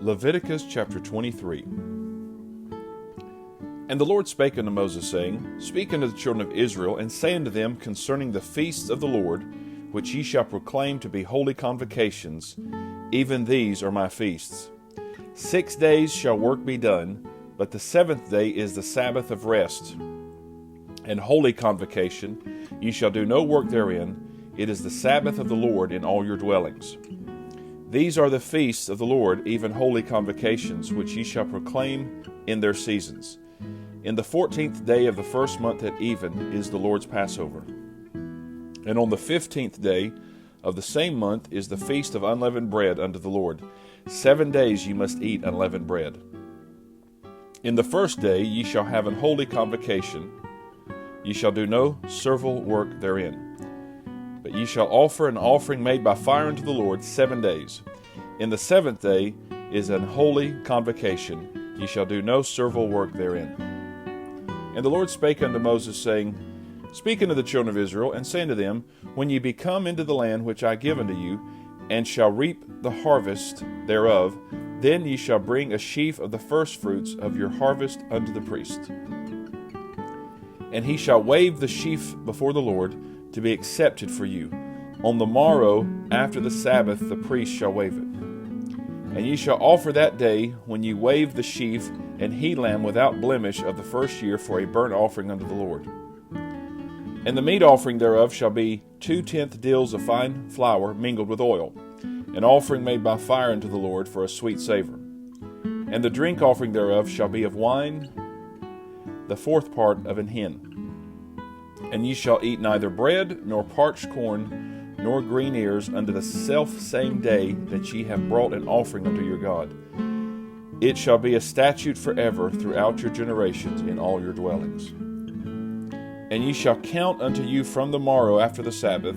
Leviticus chapter 23. And the Lord spake unto Moses, saying, Speak unto the children of Israel, and say unto them concerning the feasts of the Lord, which ye shall proclaim to be holy convocations, even these are my feasts. 6 days shall work be done, but the 7th day is the Sabbath of rest. And holy convocation, ye shall do no work therein. It is the Sabbath of the Lord in all your dwellings. These are the feasts of the Lord, even holy convocations, which ye shall proclaim in their seasons. In the 14th day of the first month at even is the Lord's Passover. And on the 15th day of the same month is the feast of unleavened bread unto the Lord. 7 days ye must eat unleavened bread. In the first day ye shall have an holy convocation. Ye shall do no servile work therein. But ye shall offer an offering made by fire unto the Lord 7 days. In the 7th day is an holy convocation. Ye shall do no servile work therein. And the Lord spake unto Moses, saying, Speak unto the children of Israel, and say unto them, When ye be come into the land which I give unto you, and shall reap the harvest thereof, then ye shall bring a sheaf of the firstfruits of your harvest unto the priest. And he shall wave the sheaf before the Lord, to be accepted for you. On the morrow, after the Sabbath, the priest shall wave it. And ye shall offer that day, when ye wave the sheaf, an he-lamb without blemish of the first year for a burnt offering unto the Lord. And the meat offering thereof shall be 2/10 deals of fine flour mingled with oil, an offering made by fire unto the Lord for a sweet savor. And the drink offering thereof shall be of wine, the 4th part of an hin. And ye shall eat neither bread, nor parched corn, nor green ears, unto the selfsame day that ye have brought an offering unto your God. It shall be a statute forever throughout your generations in all your dwellings. And ye shall count unto you from the morrow after the Sabbath,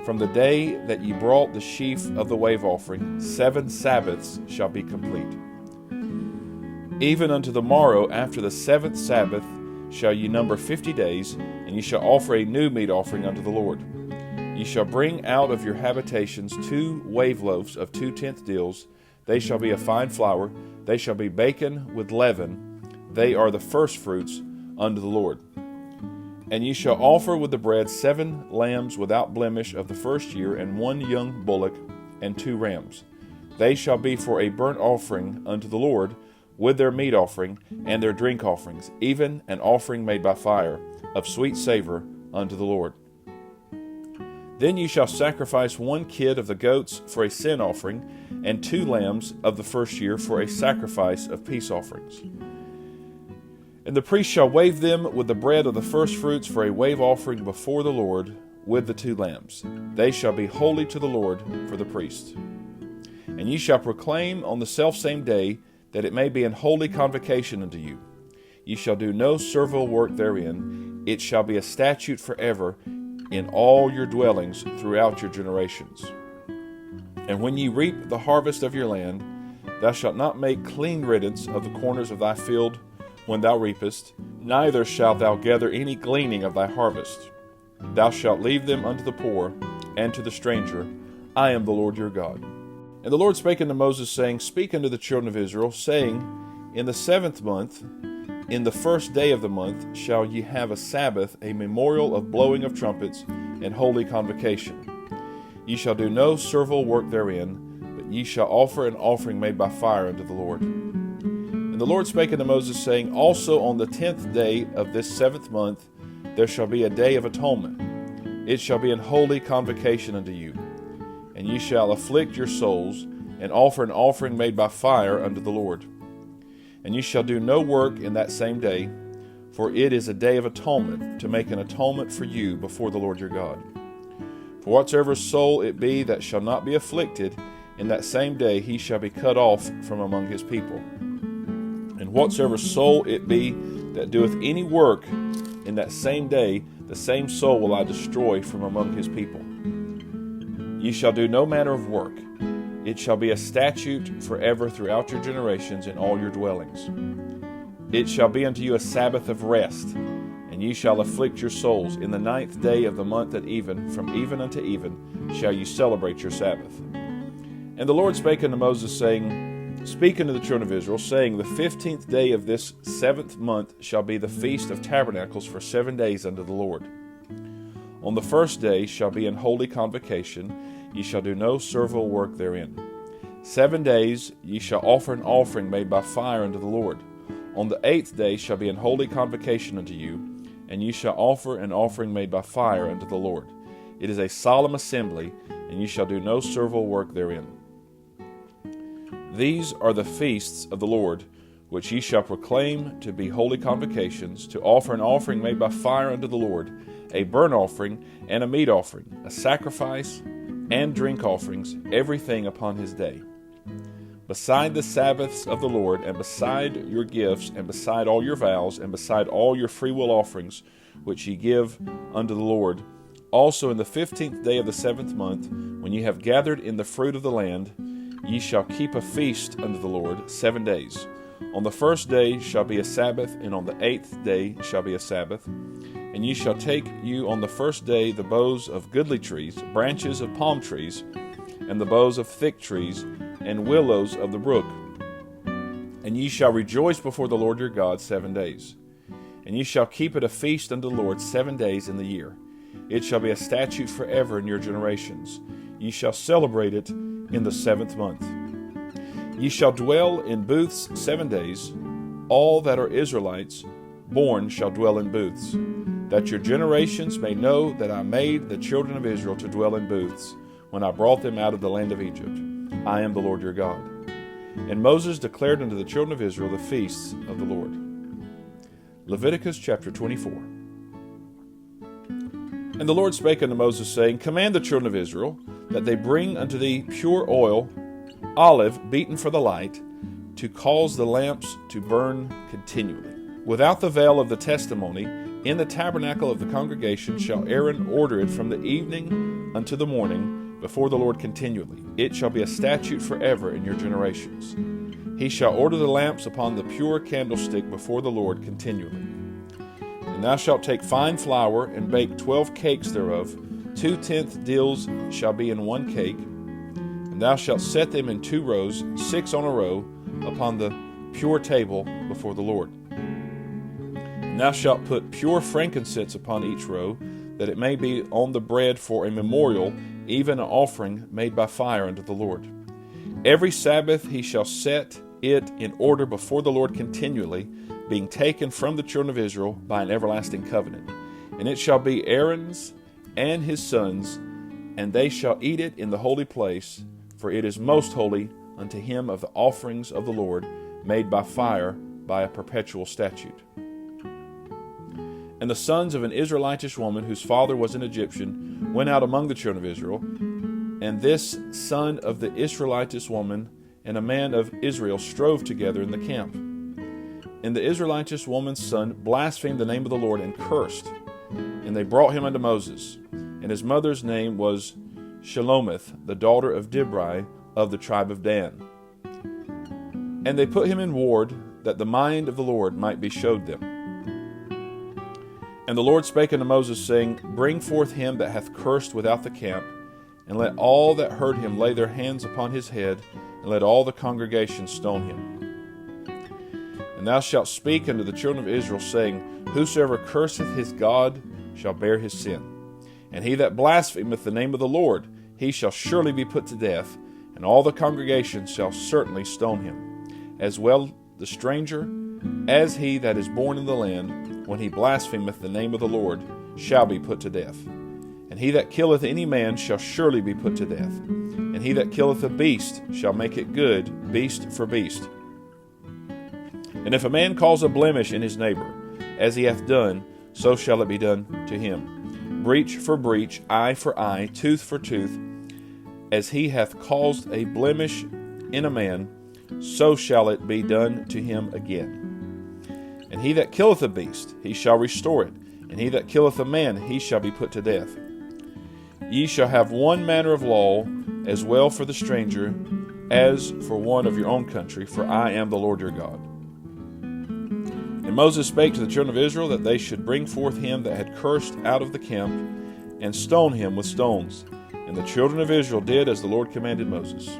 from the day that ye brought the sheaf of the wave offering, 7 Sabbaths shall be complete. Even unto the morrow after the 7th Sabbath shall ye number 50 days, and ye shall offer a new meat offering unto the Lord. Ye shall bring out of your habitations 2 wave loaves of 2/10 deals. They shall be of fine flour. They shall be baken with leaven. They are the firstfruits unto the Lord. And ye shall offer with the bread 7 lambs without blemish of the first year, and 1 young bullock, and 2 rams. They shall be for a burnt offering unto the Lord, with their meat offering and their drink offerings, even an offering made by fire, of sweet savor unto the Lord. Then ye shall sacrifice 1 kid of the goats for a sin offering, and 2 lambs of the first year for a sacrifice of peace offerings. And the priest shall wave them with the bread of the firstfruits for a wave offering before the Lord, with the 2 lambs. They shall be holy to the Lord for the priest. And ye shall proclaim on the selfsame day, that it may be an holy convocation unto you. Ye shall do no servile work therein. It shall be a statute forever in all your dwellings throughout your generations. And when ye reap the harvest of your land, thou shalt not make clean riddance of the corners of thy field when thou reapest, neither shalt thou gather any gleaning of thy harvest. Thou shalt leave them unto the poor and to the stranger. I am the Lord your God. And the Lord spake unto Moses, saying, Speak unto the children of Israel, saying, In the 7th month, in the 1st day of the month, shall ye have a Sabbath, a memorial of blowing of trumpets, and holy convocation. Ye shall do no servile work therein, but ye shall offer an offering made by fire unto the Lord. And the Lord spake unto Moses, saying, Also on the 10th day of this 7th month there shall be a day of atonement. It shall be an holy convocation unto you. And ye shall afflict your souls, and offer an offering made by fire unto the Lord. And ye shall do no work in that same day, for it is a day of atonement, to make an atonement for you before the Lord your God. For whatsoever soul it be that shall not be afflicted, in that same day he shall be cut off from among his people. And whatsoever soul it be that doeth any work in that same day, the same soul will I destroy from among his people. Ye shall do no manner of work. It shall be a statute forever throughout your generations in all your dwellings. It shall be unto you a Sabbath of rest, and ye shall afflict your souls. In the 9th day of the month at even, from even unto even, shall ye celebrate your Sabbath. And the Lord spake unto Moses, saying, Speak unto the children of Israel, saying, The 15th day of this 7th month shall be the feast of tabernacles for 7 days unto the Lord. On the 1st day shall be an holy convocation, ye shall do no servile work therein. 7 days ye shall offer an offering made by fire unto the Lord. On the 8th day shall be an holy convocation unto you, and ye shall offer an offering made by fire unto the Lord. It is a solemn assembly, and ye shall do no servile work therein. These are the feasts of the Lord, which ye shall proclaim to be holy convocations, to offer an offering made by fire unto the Lord, a burnt offering and a meat offering, a sacrifice and drink offerings, everything upon his day. Beside the Sabbaths of the Lord, and beside your gifts, and beside all your vows, and beside all your freewill offerings, which ye give unto the Lord, also in the 15th day of the 7th month, when ye have gathered in the fruit of the land, ye shall keep a feast unto the Lord 7 days. On the 1st day shall be a Sabbath, and on the 8th day shall be a Sabbath. And ye shall take you on the 1st day the boughs of goodly trees, branches of palm trees, and the boughs of thick trees, and willows of the brook. And ye shall rejoice before the Lord your God 7 days. And ye shall keep it a feast unto the Lord 7 days in the year. It shall be a statute forever in your generations. Ye shall celebrate it in the 7th month. Ye shall dwell in booths 7 days. All that are Israelites born shall dwell in booths, that your generations may know that I made the children of Israel to dwell in booths, when I brought them out of the land of Egypt. I am the Lord your God. And Moses declared unto the children of Israel the feasts of the Lord. Leviticus chapter 24. And the Lord spake unto Moses, saying, Command the children of Israel, that they bring unto thee pure oil, olive beaten for the light, to cause the lamps to burn continually. Without the veil of the testimony, in the tabernacle of the congregation shall Aaron order it from the evening unto the morning before the Lord continually. It shall be a statute forever in your generations. He shall order the lamps upon the pure candlestick before the Lord continually. And thou shalt take fine flour, and bake 12 cakes thereof. 2/10 deals shall be in one cake. And thou shalt set them in 2 rows, 6 on a row, upon the pure table before the Lord. And thou shalt put pure frankincense upon each row, that it may be on the bread for a memorial, even an offering made by fire unto the Lord. Every Sabbath he shall set it in order before the Lord continually, being taken from the children of Israel by an everlasting covenant. And it shall be Aaron's and his sons, and they shall eat it in the holy place, for it is most holy unto him of the offerings of the Lord, made by fire by a perpetual statute. And the sons of an Israelitish woman, whose father was an Egyptian, went out among the children of Israel. And this son of the Israelitish woman and a man of Israel strove together in the camp. And the Israelitish woman's son blasphemed the name of the Lord and cursed. And they brought him unto Moses. And his mother's name was Shelomith, the daughter of Dibri of the tribe of Dan. And they put him in ward, that the mind of the Lord might be showed them. And the Lord spake unto Moses, saying, Bring forth him that hath cursed without the camp, and let all that heard him lay their hands upon his head, and let all the congregation stone him. And thou shalt speak unto the children of Israel, saying, Whosoever curseth his God shall bear his sin. And he that blasphemeth the name of the Lord, he shall surely be put to death, and all the congregation shall certainly stone him, as well the stranger as he that is born in the land, when he blasphemeth the name of the Lord, shall be put to death. And he that killeth any man shall surely be put to death. And he that killeth a beast shall make it good, beast for beast. And if a man cause a blemish in his neighbor, as he hath done, so shall it be done to him. Breach for breach, eye for eye, tooth for tooth. As he hath caused a blemish in a man, so shall it be done to him again. And he that killeth a beast, he shall restore it. And he that killeth a man, he shall be put to death. Ye shall have one manner of law, as well for the stranger, as for one of your own country, for I am the Lord your God. And And Moses spake to the children of Israel that they should bring forth him that had cursed out of the camp, and stone him with stones. And the children of Israel did as the Lord commanded Moses.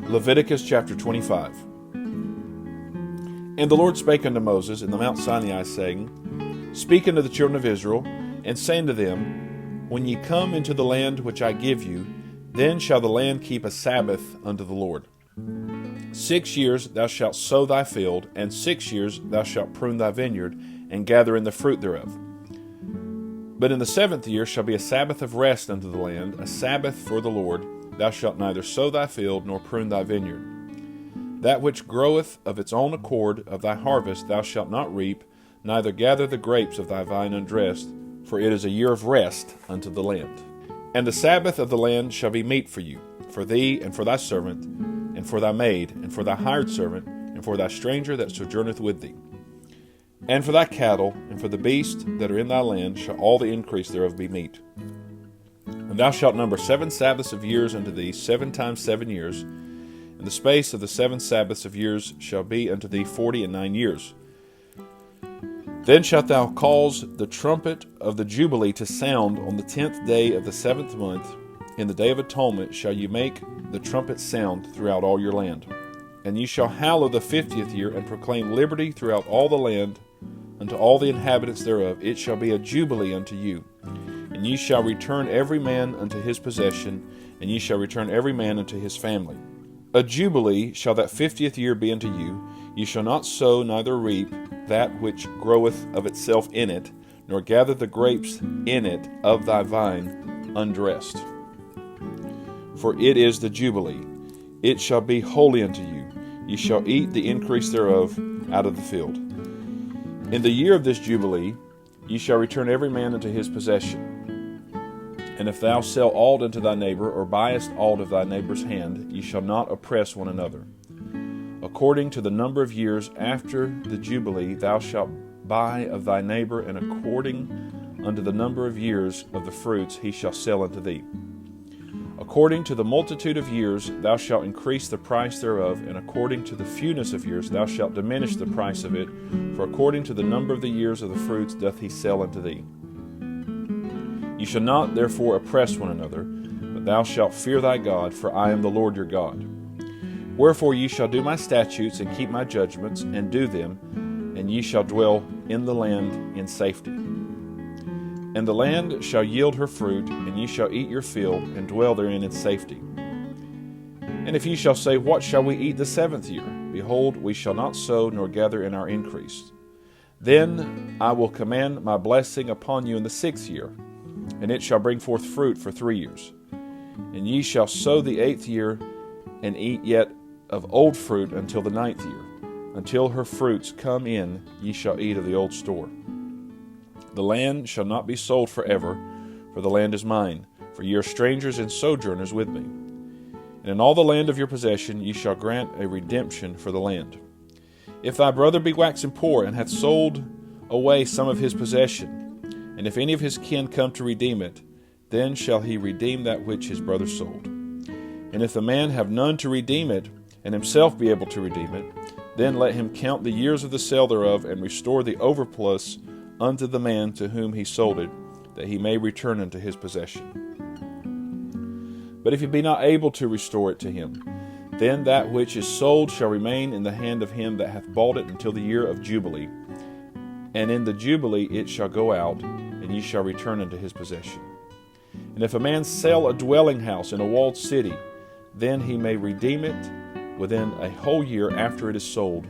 Leviticus chapter 25. And the Lord spake unto Moses in the Mount Sinai, saying, Speak unto the children of Israel, and say unto them, When ye come into the land which I give you, then shall the land keep a Sabbath unto the Lord. 6 years thou shalt sow thy field, and 6 years thou shalt prune thy vineyard, and gather in the fruit thereof. But in the 7th year shall be a Sabbath of rest unto the land, a Sabbath for the Lord. Thou shalt neither sow thy field, nor prune thy vineyard. That which groweth of its own accord of thy harvest thou shalt not reap, neither gather the grapes of thy vine undressed, for it is a year of rest unto the land. And the Sabbath of the land shall be meat for you, for thee, and for thy servant, and for thy maid, and for thy hired servant, and for thy stranger that sojourneth with thee. And for thy cattle, and for the beasts that are in thy land, shall all the increase thereof be meat. And thou shalt number 7 Sabbaths of years unto thee, 7 times 7 years. And the space of the 7 Sabbaths of years shall be unto thee 49 years. Then shalt thou cause the trumpet of the Jubilee to sound on the 10th day of the 7th month. In the day of atonement shall you make the trumpet sound throughout all your land. And ye shall hallow the 50th year, and proclaim liberty throughout all the land unto all the inhabitants thereof. It shall be a jubilee unto you. And ye shall return every man unto his possession, and ye shall return every man unto his family. A jubilee shall that 50th year be unto you. Ye shall not sow neither reap that which groweth of itself in it, nor gather the grapes in it of thy vine undressed. For it is the jubilee. It shall be holy unto you. Ye shall eat the increase thereof out of the field. In the year of this jubilee ye shall return every man unto his possession. And if thou sell aught unto thy neighbor, or buyest aught of thy neighbor's hand, ye shall not oppress one another. According to the number of years after the jubilee thou shalt buy of thy neighbor, and according unto the number of years of the fruits he shall sell unto thee. According to the multitude of years thou shalt increase the price thereof, and according to the fewness of years thou shalt diminish the price of it, for according to the number of the years of the fruits doth he sell unto thee. Ye shall not therefore oppress one another, but thou shalt fear thy God, for I am the Lord your God. Wherefore ye shall do my statutes, and keep my judgments, and do them, and ye shall dwell in the land in safety. And the land shall yield her fruit, and ye shall eat your fill, and dwell therein in safety. And if ye shall say, What shall we eat the 7th year? Behold, we shall not sow, nor gather in our increase. Then I will command my blessing upon you in the 6th year, and it shall bring forth fruit for 3 years. And ye shall sow the 8th year, and eat yet of old fruit until the 9th year. Until her fruits come in, ye shall eat of the old store. The land shall not be sold forever, for the land is mine, for ye are strangers and sojourners with me. And in all the land of your possession ye shall grant a redemption for the land. If thy brother be waxen poor, and hath sold away some of his possession, and if any of his kin come to redeem it, then shall he redeem that which his brother sold. And if the man have none to redeem it, and himself be able to redeem it, then let him count the years of the sale thereof, and restore the overplus unto the man to whom he sold it, that he may return unto his possession. But if he be not able to restore it to him, then that which is sold shall remain in the hand of him that hath bought it until the year of Jubilee. And in the Jubilee it shall go out, and ye shall return unto his possession. And if a man sell a dwelling house in a walled city, then he may redeem it within a whole year after it is sold.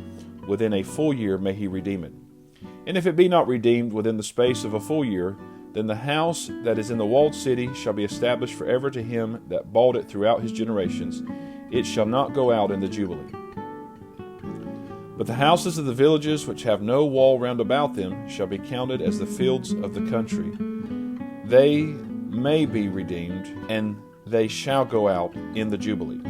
Within a full year may he redeem it. And if it be not redeemed within the space of a full year, then the house that is in the walled city shall be established forever to him that bought it throughout his generations. It shall not go out in the Jubilee. But the houses of the villages which have no wall round about them shall be counted as the fields of the country. They may be redeemed, and they shall go out in the Jubilee.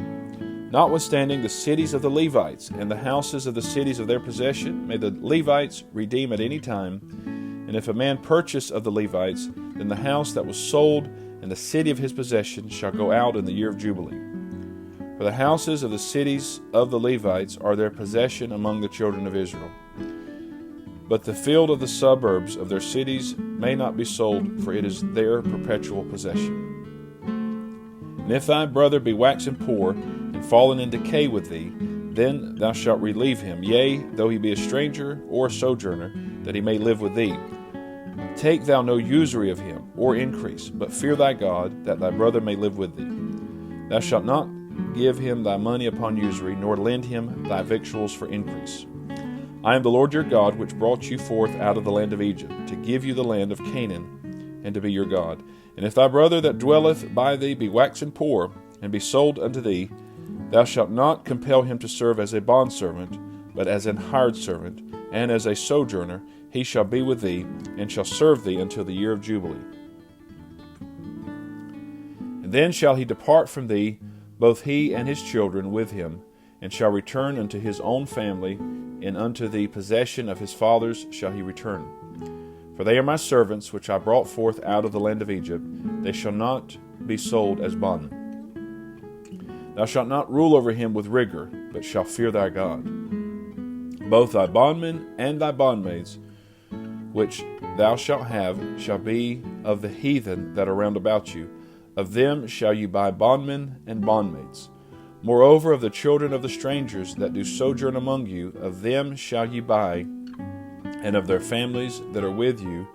Notwithstanding the cities of the Levites and the houses of the cities of their possession may the Levites redeem at any time. And if a man purchase of the Levites, then the house that was sold and the city of his possession shall go out in the year of Jubilee. For the houses of the cities of the Levites are their possession among the children of Israel. But the field of the suburbs of their cities may not be sold, for it is their perpetual possession. And if thy brother be waxen poor, and fallen in decay with thee, then thou shalt relieve him, yea, though he be a stranger or a sojourner, that he may live with thee. Take thou no usury of him, or increase, but fear thy God, that thy brother may live with thee. Thou shalt not give him thy money upon usury, nor lend him thy victuals for increase. I am the Lord your God, which brought you forth out of the land of Egypt, to give you the land of Canaan, and to be your God. And if thy brother that dwelleth by thee be waxen poor, and be sold unto thee, thou shalt not compel him to serve as a bondservant, but as an hired servant, and as a sojourner he shall be with thee, and shall serve thee until the year of Jubilee. And then shall he depart from thee, both he and his children with him, and shall return unto his own family, and unto the possession of his fathers shall he return. For they are my servants, which I brought forth out of the land of Egypt. They shall not be sold as bondmen. Thou shalt not rule over him with rigor, but shalt fear thy God. Both thy bondmen and thy bondmaids, which thou shalt have, shall be of the heathen that are round about you. Of them shall you buy bondmen and bondmaids. Moreover, of the children of the strangers that do sojourn among you, of them shall ye buy, and of their families that are with you,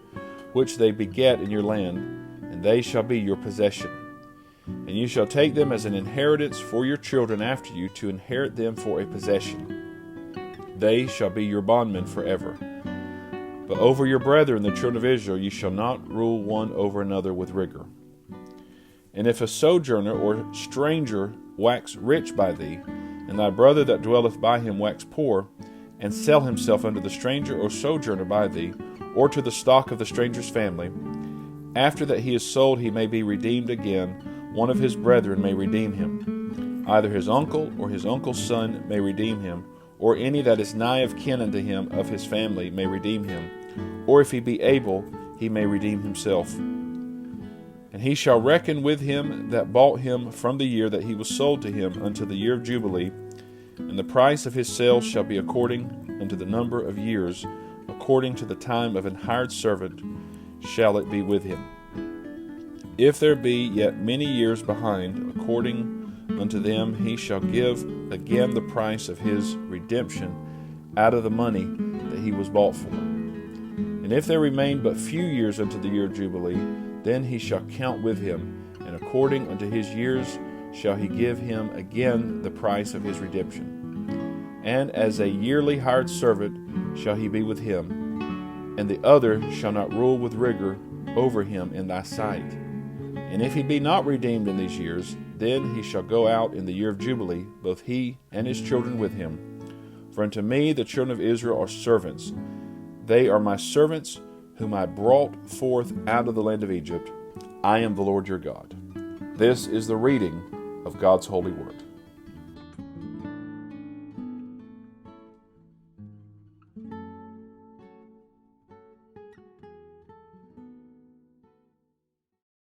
which they beget in your land, and they shall be your possession. And you shall take them as an inheritance for your children after you, to inherit them for a possession. They shall be your bondmen forever. But over your brethren, the children of Israel, ye shall not rule one over another with rigor. And if a sojourner or stranger wax rich by thee, and thy brother that dwelleth by him wax poor, and sell himself unto the stranger or sojourner by thee, or to the stock of the stranger's family, after that he is sold he may be redeemed again, one of his brethren may redeem him. Either his uncle or his uncle's son may redeem him, or any that is nigh of kin unto him of his family may redeem him, or if he be able, he may redeem himself. And he shall reckon with him that bought him from the year that he was sold to him unto the year of Jubilee, and the price of his sale shall be according unto the number of years, according to the time of an hired servant shall it be with him. If there be yet many years behind, according unto them he shall give again the price of his redemption out of the money that he was bought for. And if there remain but few years unto the year of Jubilee, then he shall count with him, and according unto his years shall he give him again the price of his redemption. And as a yearly hired servant shall he be with him, and the other shall not rule with rigor over him in thy sight. And if he be not redeemed in these years, then he shall go out in the year of Jubilee, both he and his children with him. For unto me the children of Israel are servants. They are my servants, whom I brought forth out of the land of Egypt. I am the Lord your God. This is the reading of God's holy word.